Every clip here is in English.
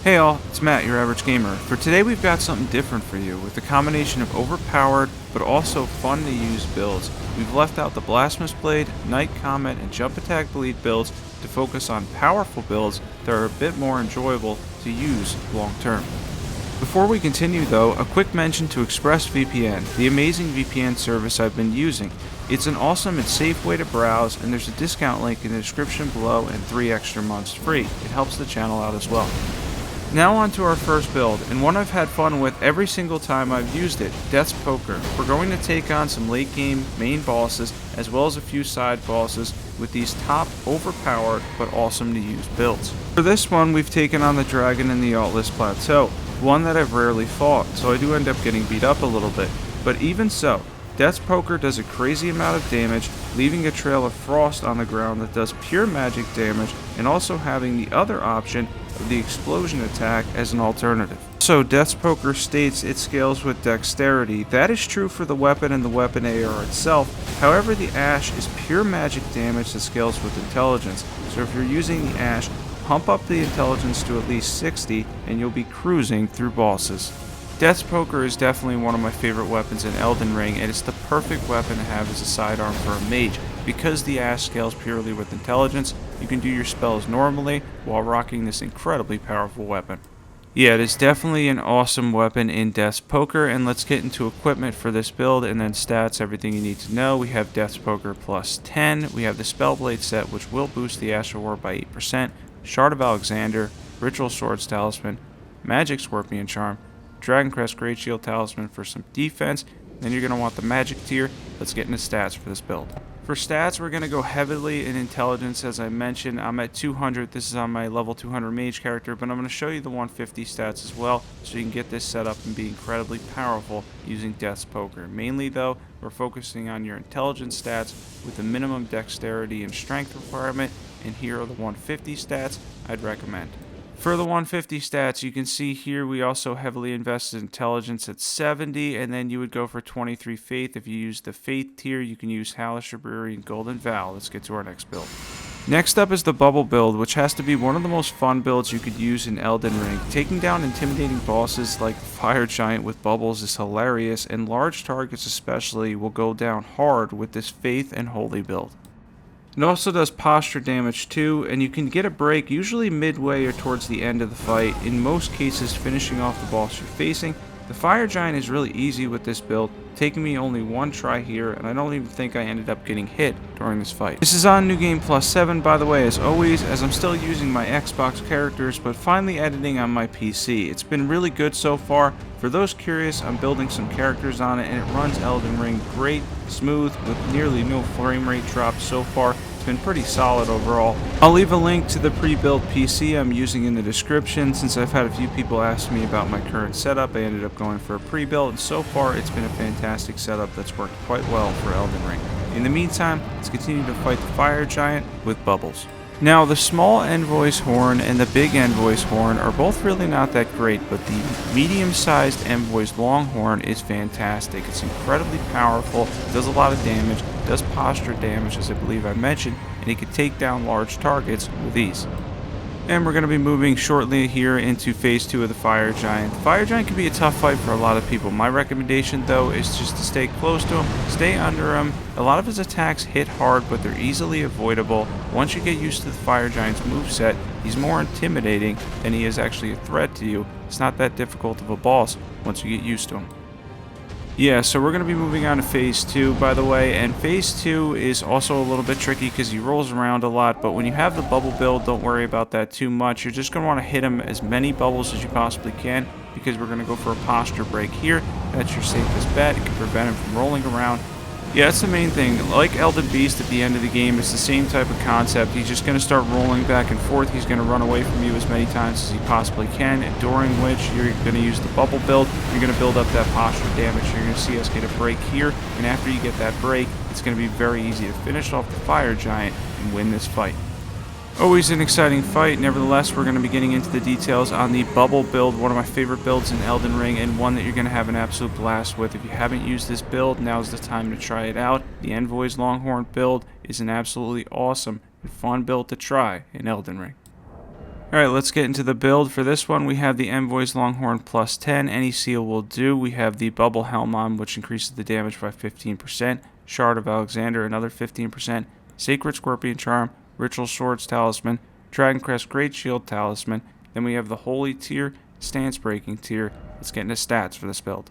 Hey all, it's Matt, your average gamer. For today we've got something different for you, with a combination of overpowered but also fun to use builds. We've left out the Blasphemous Blade, Night Comet, and Jump Attack Bleed builds to focus on powerful builds that are a bit more enjoyable to use long term. Before we continue though, a quick mention to ExpressVPN, the amazing VPN service I've been using. It's an awesome and safe way to browse, and there's a discount link in the description below and 3 extra months free. It helps the channel out as well. Now on to our first build, and one I've had fun with every single time I've used it, Death's Poker. We're going to take on some late game main bosses as well as a few side bosses with these top overpowered but awesome to use builds. For this one we've taken on the dragon in the Altless Plateau, one that I've rarely fought, so I do end up getting beat up a little bit. But even so, Death's Poker does a crazy amount of damage, leaving a trail of frost on the ground that does pure magic damage, and also having the other option of the explosion attack as an alternative. So Death's Poker states it scales with dexterity. That is true for the weapon and the weapon AR itself. However, the Ash is pure magic damage that scales with intelligence. So if you're using the Ash, pump up the intelligence to at least 60 and you'll be cruising through bosses. Death's Poker is definitely one of my favorite weapons in Elden Ring, and it's the perfect weapon to have as a sidearm for a mage. Because the Ash scales purely with intelligence, you can do your spells normally while rocking this incredibly powerful weapon. Yeah, it is definitely an awesome weapon in Death's Poker, and let's get into equipment for this build and then stats, everything you need to know. We have Death's Poker plus 10, we have the Spellblade set which will boost the Ash Award by 8%, Shard of Alexander, Ritual Swords Talisman, Magic Scorpion Charm, Dragon Crest Great Shield Talisman for some defense. Then you're going to want the magic tier. Let's get into stats for this build. For stats, we're going to go heavily in intelligence. As I mentioned, I'm at 200. This is on my level 200 mage character, but I'm going to show you the 150 stats as well, so you can get this set up and be incredibly powerful using Death's Poker. Mainly though, we're focusing on your intelligence stats with a minimum dexterity and strength requirement, and here are the 150 stats I'd recommend. For the 150 stats, you can see here we also heavily invested intelligence at 70, and then you would go for 23 faith. If you use the faith tier, you can use Halisher Brewery and Golden Vow. Let's get to our next build. Next up is the bubble build, which has to be one of the most fun builds you could use in Elden Ring. Taking down intimidating bosses like the Fire Giant with bubbles is hilarious, and large targets especially will go down hard with this faith and holy build. It also does posture damage too, and you can get a break usually midway or towards the end of the fight, in most cases finishing off the boss you're facing. The Fire Giant is really easy with this build, taking me only one try here, and I don't even think I ended up getting hit during this fight. This is on New Game Plus 7 by the way, as always, as I'm still using my Xbox characters but finally editing on my PC. It's been really good so far. For those curious, I'm building some characters on it, and it runs Elden Ring great, smooth, with nearly no frame rate drops so far. It's been pretty solid overall. I'll leave a link to the pre-built PC I'm using in the description. Since I've had a few people ask me about my current setup, I ended up going for a pre-built, and so far it's been a fantastic setup that's worked quite well for Elden Ring. In the meantime, let's continue to fight the Fire Giant with bubbles. Now, the small Envoy's Horn and the big Envoy's Horn are both really not that great, but the medium-sized Envoy's Longhorn is fantastic. It's incredibly powerful, does a lot of damage, does posture damage as I believe I mentioned, and it can take down large targets with ease. And we're going to be moving shortly here into phase 2 of the Fire Giant. The Fire Giant can be a tough fight for a lot of people. My recommendation though is just to stay close to him, stay under him. A lot of his attacks hit hard, but they're easily avoidable. Once you get used to the Fire Giant's moveset, he's more intimidating than he is actually a threat to you. It's not that difficult of a boss once you get used to him. Yeah, so we're going to be moving on to phase 2 by the way, and phase 2 is also a little bit tricky because he rolls around a lot, but when you have the bubble build, don't worry about that too much. You're just going to want to hit him as many bubbles as you possibly can, because we're going to go for a posture break here. That's your safest bet. It can prevent him from rolling around. Yeah, that's the main thing. Like Elden Beast at the end of the game, it's the same type of concept. He's just going to start rolling back and forth. He's going to run away from you as many times as he possibly can, during which you're going to use the bubble build. You're going to build up that posture damage. You're going to see us get a break here, and after you get that break, it's going to be very easy to finish off the Fire Giant and win this fight. Always an exciting fight. Nevertheless, we're going to be getting into the details on the bubble build, one of my favorite builds in Elden Ring, and one that you're going to have an absolute blast with. If you haven't used this build, now's the time to try it out. The Envoy's Longhorn build is an absolutely awesome and fun build to try in Elden Ring. Alright, let's get into the build. For this one, we have the Envoy's Longhorn plus 10. Any seal will do. We have the Bubble Helm on, which increases the damage by 15%. Shard of Alexander, another 15%. Sacred Scorpion Charm, Ritual Swords Talisman, Dragon Crest Great Shield Talisman. Then we have the Holy Tier, Stance Breaking Tier. Let's get into stats for this build.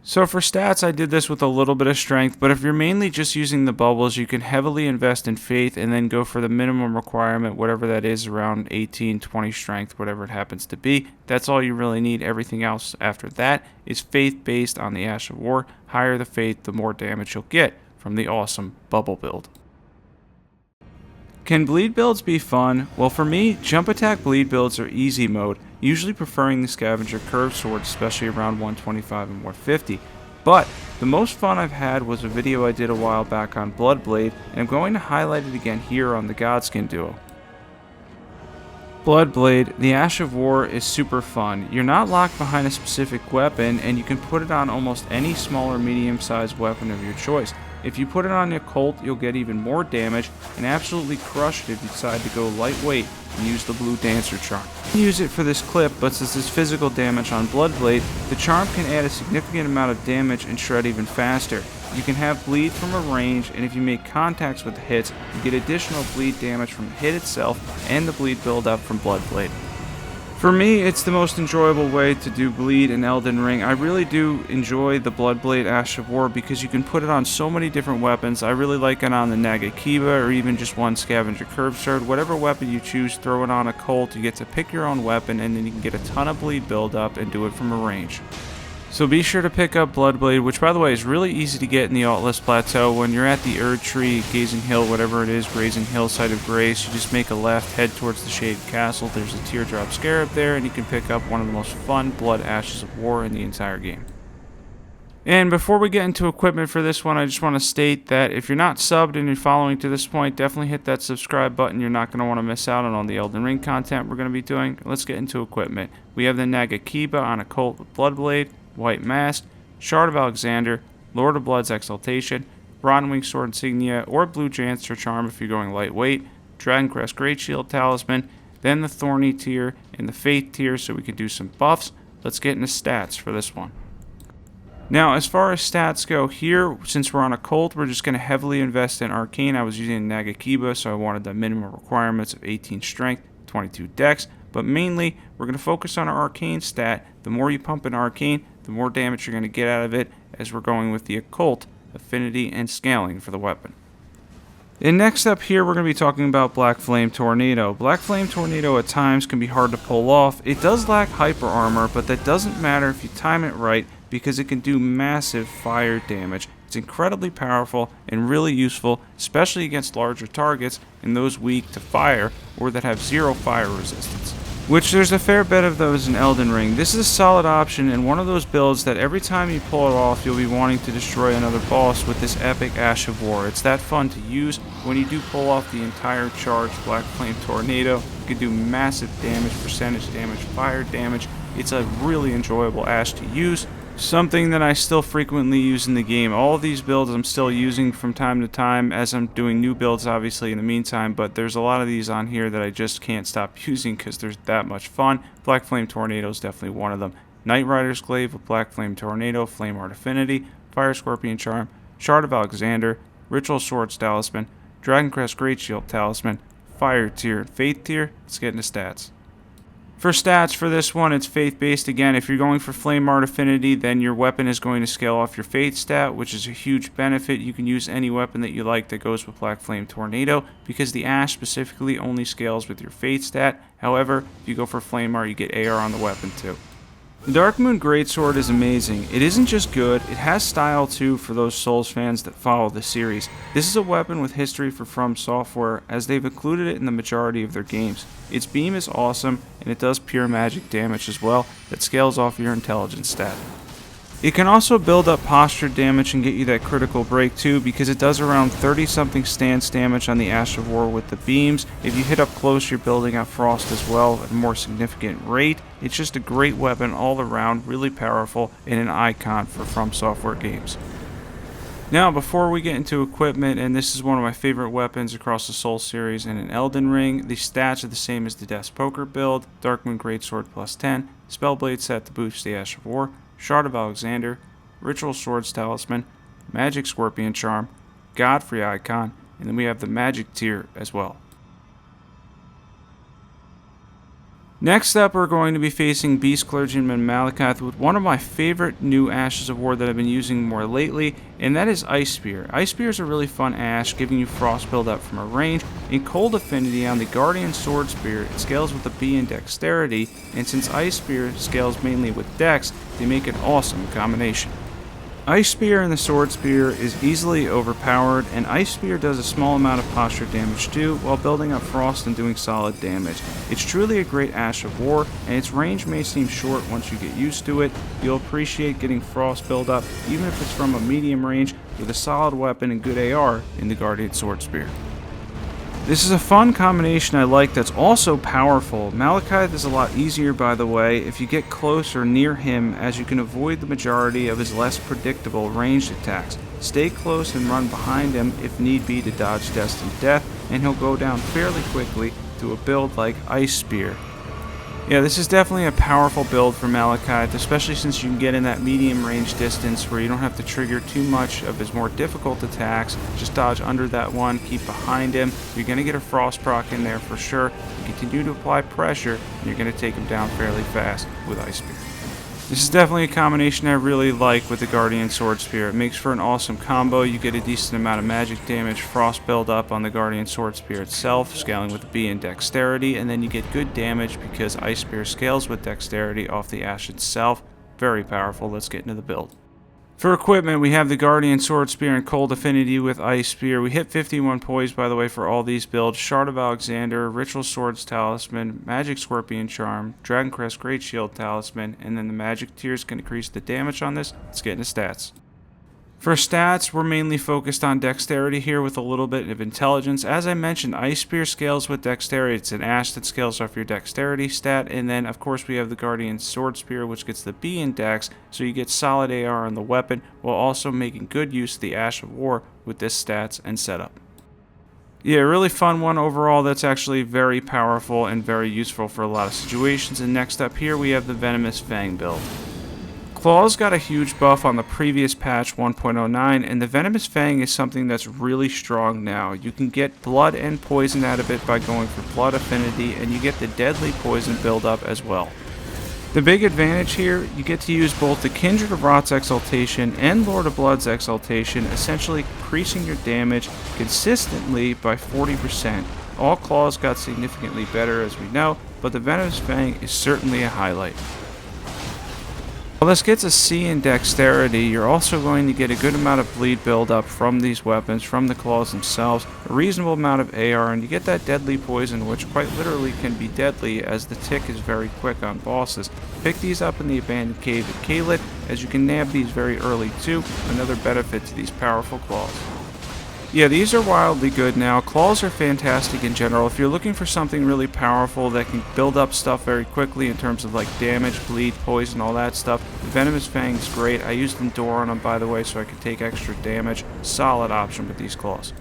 So for stats, I did this with a little bit of strength, but if you're mainly just using the bubbles, you can heavily invest in faith and then go for the minimum requirement, whatever that is, around 18, 20 strength, whatever it happens to be. That's all you really need. Everything else after that is faith based on the Ash of War. Higher the faith, the more damage you'll get from the awesome bubble build. Can bleed builds be fun? Well, for me, jump attack bleed builds are easy mode, usually preferring the scavenger curved sword, especially around 125 and 150. But the most fun I've had was a video I did a while back on Bloodblade, and I'm going to highlight it again here on the Godskin duo. Bloodblade, the Ash of War, is super fun. You're not locked behind a specific weapon, and you can put it on almost any small or medium-sized weapon of your choice. If you put it on a Colt, you'll get even more damage and absolutely crush it if you decide to go lightweight and use the blue Dancer charm. You can use it for this clip, but since there's physical damage on Bloodblade, the charm can add a significant amount of damage and shred even faster. You can have bleed from a range, and if you make contacts with the hits, you get additional bleed damage from the hit itself and the bleed build-up from Bloodblade. For me, it's the most enjoyable way to do bleed in Elden Ring. I really do enjoy the Bloodblade Ash of War because you can put it on so many different weapons. I really like it on the Nagakiba or even just one Scavenger Curved Sword. Whatever weapon you choose, throw it on a Colt. You get to pick your own weapon, and then you can get a ton of bleed build-up and do it from a range. So be sure to pick up Bloodblade, which by the way is really easy to get in the Altless Plateau. When you're at the Erd Tree, Gazing Hill, whatever it is, Grazing Hill, Site of Grace, you just make a left, head towards the Shaded Castle. There's a Teardrop Scarab there, and you can pick up one of the most fun Blood Ashes of War in the entire game. And before we get into equipment for this one, I just want to state that if you're not subbed and you're following to this point, definitely hit that subscribe button. You're not going to want to miss out on all the Elden Ring content we're going to be doing. Let's get into equipment. We have the Nagakiba on a Colt with Bloodblade, White Mask, Shard of Alexander, Lord of Blood's Exaltation, Broadenwing Sword Insignia, or Blue Dancer Charm if you're going lightweight, Dragon Crest Great Shield Talisman, then the Thorny tier and the Faith tier so we can do some buffs. Let's get into stats for this one. Now, as far as stats go here, since we're on a Colt, we're just going to heavily invest in Arcane. I was using Nagakiba, so I wanted the minimum requirements of 18 Strength, 22 Dex, but mainly we're going to focus on our Arcane stat. The more you pump in Arcane, the more damage you're going to get out of it, as we're going with the Occult, Affinity, and Scaling for the weapon. And next up here, we're going to be talking about Black Flame Tornado. Black Flame Tornado at times can be hard to pull off. It does lack hyper armor, but that doesn't matter if you time it right, because it can do massive fire damage. It's incredibly powerful and really useful, especially against larger targets and those weak to fire or that have zero fire resistance. Which there's a fair bit of those in Elden Ring. This is a solid option and one of those builds that every time you pull it off, you'll be wanting to destroy another boss with this epic Ash of War. It's that fun to use. When you do pull off the entire charged Black Flame Tornado, you can do massive damage, percentage damage, fire damage. It's a really enjoyable Ash to use. Something that I still frequently use in the game. All of these builds I'm still using from time to time as I'm doing new builds obviously in the meantime, but there's a lot of these on here that I just can't stop using because they're that much fun. Black Flame Tornado is definitely one of them. Knight Rider's Glaive with Black Flame Tornado, Flame Art Affinity, Fire Scorpion Charm, Shard of Alexander, Ritual Swords Talisman, Dragon Crest Great Shield Talisman, Fire tier, and Faith tier. Let's get into stats. For stats for this one, it's faith-based. Again, if you're going for Flame Art Affinity, then your weapon is going to scale off your faith stat, which is a huge benefit. You can use any weapon that you like that goes with Black Flame Tornado, because the Ash specifically only scales with your faith stat. However, if you go for Flame Art, you get AR on the weapon too. The Darkmoon Greatsword is amazing. It isn't just good, it has style too for those Souls fans that follow the series. This is a weapon with history for From Software, as they've included it in the majority of their games. Its beam is awesome, and it does pure magic damage as well that scales off your intelligence stat. It can also build up posture damage and get you that critical break too, because it does around 30 something stance damage on the Ash of War with the beams. If you hit up close, you're building out frost as well at a more significant rate. It's just a great weapon all around, really powerful, and an icon for From Software games. Now, before we get into equipment, and this is one of my favorite weapons across the Soul series and in Elden Ring, the stats are the same as the Death's Poker build: Darkmoon Greatsword plus 10, Spellblade set to boost the Ash of War, Shard of Alexander, Ritual Swords Talisman, Magic Scorpion Charm, Godfrey Icon, and then we have the Magic tier as well. Next up, we're going to be facing Beast Clergyman Malekith with one of my favorite new Ashes of War that I've been using more lately, and that is Ice Spear. Ice Spear is a really fun Ash, giving you frost buildup from a range. In Cold Affinity on the Guardian Sword Spear, it scales with a B in Dexterity, and since Ice Spear scales mainly with Dex, they make an awesome combination. Ice Spear and the Sword Spear is easily overpowered, and Ice Spear does a small amount of posture damage too, while building up frost and doing solid damage. It's truly a great Ash of War, and its range may seem short once you get used to it. You'll appreciate getting frost buildup, even if it's from a medium range, with a solid weapon and good AR in the Guardian Sword Spear. This is a fun combination I like that's also powerful. Malekith is a lot easier, by the way, if you get close or near him, as you can avoid the majority of his less predictable ranged attacks. Stay close and run behind him if need be to dodge destined death, and he'll go down fairly quickly to a build like Ice Spear. Yeah, this is definitely a powerful build for Malekith, especially since you can get in that medium range distance where you don't have to trigger too much of his more difficult attacks. Just dodge under that one, keep behind him. You're going to get a frost proc in there for sure. You continue to apply pressure, and you're going to take him down fairly fast with Ice Spear. This is definitely a combination I really like with the Guardian Sword Spear. It makes for an awesome combo. You get a decent amount of magic damage, frost build up on the Guardian Sword Spear itself, scaling with a B in Dexterity, and then you get good damage because Ice Spear scales with Dexterity off the Ash itself. Very powerful. Let's get into the build. For equipment, we have the Guardian Sword Spear and Cold Affinity with Ice Spear. We hit 51 poise, by the way, for all these builds. Shard of Alexander, Ritual Swords Talisman, Magic Scorpion Charm, Dragon Crest Great Shield Talisman, and then the Magic tiers can increase the damage on this. Let's get into stats. For stats, we're mainly focused on Dexterity here with a little bit of Intelligence. As I mentioned, Ice Spear scales with Dexterity. It's an Ash that scales off your Dexterity stat. And then, of course, we have the Guardian Sword Spear, which gets the B in Dex, so you get solid AR on the weapon, while also making good use of the Ash of War with this stats and setup. Yeah, really fun one overall that's actually very powerful and very useful for a lot of situations. And next up here, we have the Venomous Fang build. Claws got a huge buff on the previous patch 1.09, and the Venomous Fang is something that's really strong now. You can get blood and poison out of it by going for blood affinity, and you get the deadly poison buildup as well. The big advantage here, you get to use both the Kindred of Rot's Exaltation and Lord of Blood's Exaltation, essentially increasing your damage consistently by 40%. All claws got significantly better, as we know, but the Venomous Fang is certainly a highlight. While this gets a C in Dexterity, you're also going to get a good amount of bleed buildup from these weapons, from the claws themselves, a reasonable amount of AR, and you get that deadly poison, which quite literally can be deadly as the tick is very quick on bosses. Pick these up in the Abandoned Cave at Caelid, as you can nab these very early too, another benefit to these powerful claws. Yeah, these are wildly good now. Claws are fantastic in general. If you're looking for something really powerful that can build up stuff very quickly in terms of like damage, bleed, poison, all that stuff, the Venomous Fang is great. I used Endure on them, by the way, so I could take extra damage. Solid option with these claws.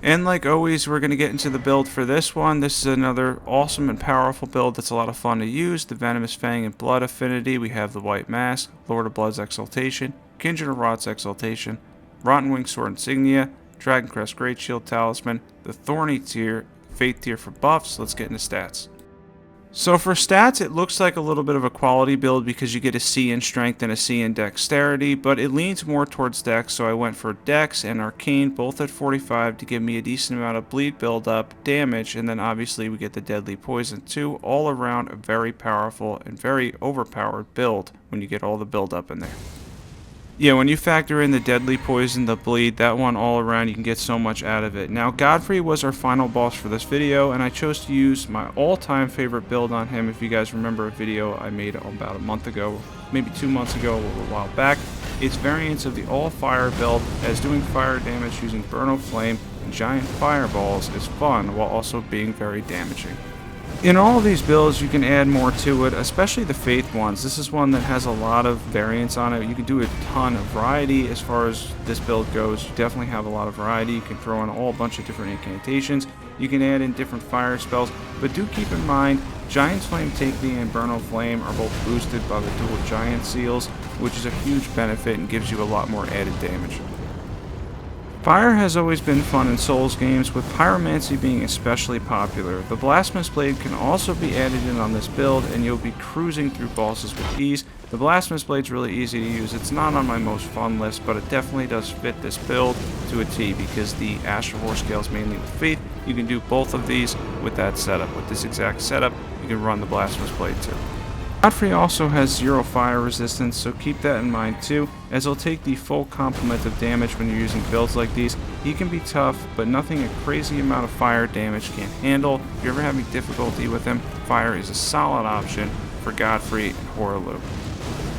And like always, we're going to get into the build for this one. This is another awesome and powerful build that's a lot of fun to use. The Venomous Fang and Blood Affinity. We have the White Mask, Lord of Blood's Exaltation, Kindred of Rot's Exaltation, Rotten Wing Sword Insignia, Dragon Crest Great Shield Talisman, the Thorny tier, Faith tier for buffs. Let's get into stats. So for stats, it looks like a little bit of a quality build because you get a C in Strength and a C in Dexterity, but it leans more towards Dex, so I went for Dex and Arcane, both at 45 to give me a decent amount of bleed buildup, damage, and then obviously we get the Deadly Poison too. All around a very powerful and very overpowered build when you get all the buildup in there. Yeah, when you factor in the deadly poison, the bleed, that one all around, you can get so much out of it. Now, Godfrey was our final boss for this video, and I chose to use my all-time favorite build on him. If you guys remember a video I made about a month ago, maybe 2 months ago, a while back, it's variants of the all-fire build, as doing fire damage using Burn of Flame and giant fireballs is fun while also being very damaging. In all of these builds, you can add more to it, especially the Faith ones. This is one that has a lot of variance on it. You can do a ton of variety as far as this build goes. You definitely have a lot of variety. You can throw in a whole bunch of different incantations. You can add in different fire spells, but do keep in mind, Giant's Flame, Take Thee, and Inferno Flame are both boosted by the dual Giant Seals, which is a huge benefit and gives you a lot more added damage. Fire has always been fun in Souls games, with Pyromancy being especially popular. The Blasphemous Blade can also be added in on this build, and you'll be cruising through bosses with ease. The Blasphemous Blade's really easy to use. It's not on my most fun list, but it definitely does fit this build to a T, because the Astral War scales mainly with Faith. You can do both of these with that setup. With this exact setup, you can run the Blasphemous Blade too. Godfrey also has 0 fire resistance, so keep that in mind too, as he'll take the full complement of damage when you're using builds like these. He can be tough, but nothing a crazy amount of fire damage can't handle. If you're ever having difficulty with him, fire is a solid option for Godfrey and Horaloo.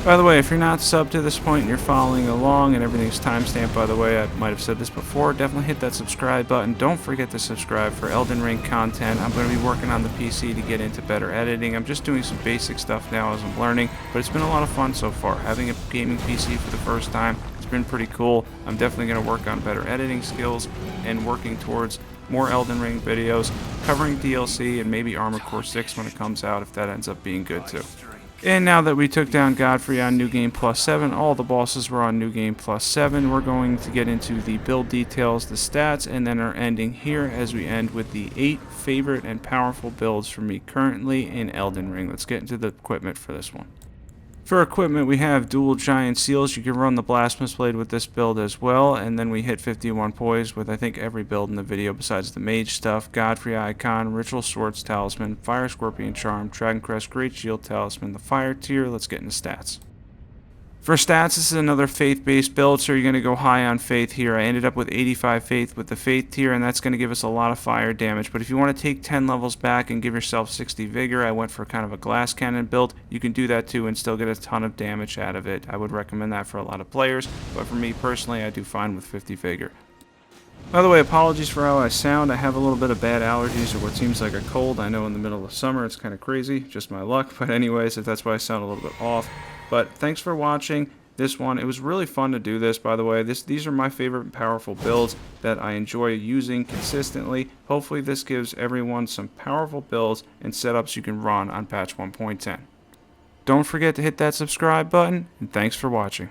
By the way, if you're not subbed to this point and you're following along and everything's timestamped, by the way, I might have said this before, definitely hit that subscribe button. Don't forget to subscribe for Elden Ring content. I'm going to be working on the PC to get into better editing. I'm just doing some basic stuff now as I'm learning, but it's been a lot of fun so far. Having a gaming PC for the first time, it's been pretty cool. I'm definitely going to work on better editing skills and working towards more Elden Ring videos, covering DLC and maybe Armored Core 6 when it comes out, if that ends up being good too. And now that we took down Godfrey on New Game Plus 7, all the bosses were on New Game Plus 7, we're going to get into the build details, the stats, and then our ending here as we end with the 8 favorite and powerful builds for me currently in Elden Ring. Let's get into the equipment for this one. For equipment, we have dual Giant Seals. You can run the Blasphemous Blade with this build as well, and then we hit 51 poise with I think every build in the video besides the Mage stuff, Godfrey Icon, Ritual Swords Talisman, Fire Scorpion Charm, Dragon Crest Great Shield Talisman, the Fire tier. Let's get into stats. For stats, this is another Faith-based build, so you're going to go high on Faith here. I ended up with 85 Faith with the Faith tier, and that's going to give us a lot of fire damage. But if you want to take 10 levels back and give yourself 60 Vigor, I went for kind of a Glass Cannon build. You can do that too and still get a ton of damage out of it. I would recommend that for a lot of players, but for me personally, I do fine with 50 Vigor. By the way, apologies for how I sound. I have a little bit of bad allergies or what seems like a cold. I know in the middle of summer it's kind of crazy, just my luck. But anyways, if that's why I sound a little bit off. But thanks for watching this one. It was really fun to do this, by the way. These are my favorite and powerful builds that I enjoy using consistently. Hopefully this gives everyone some powerful builds and setups you can run on patch 1.10. Don't forget to hit that subscribe button, and thanks for watching.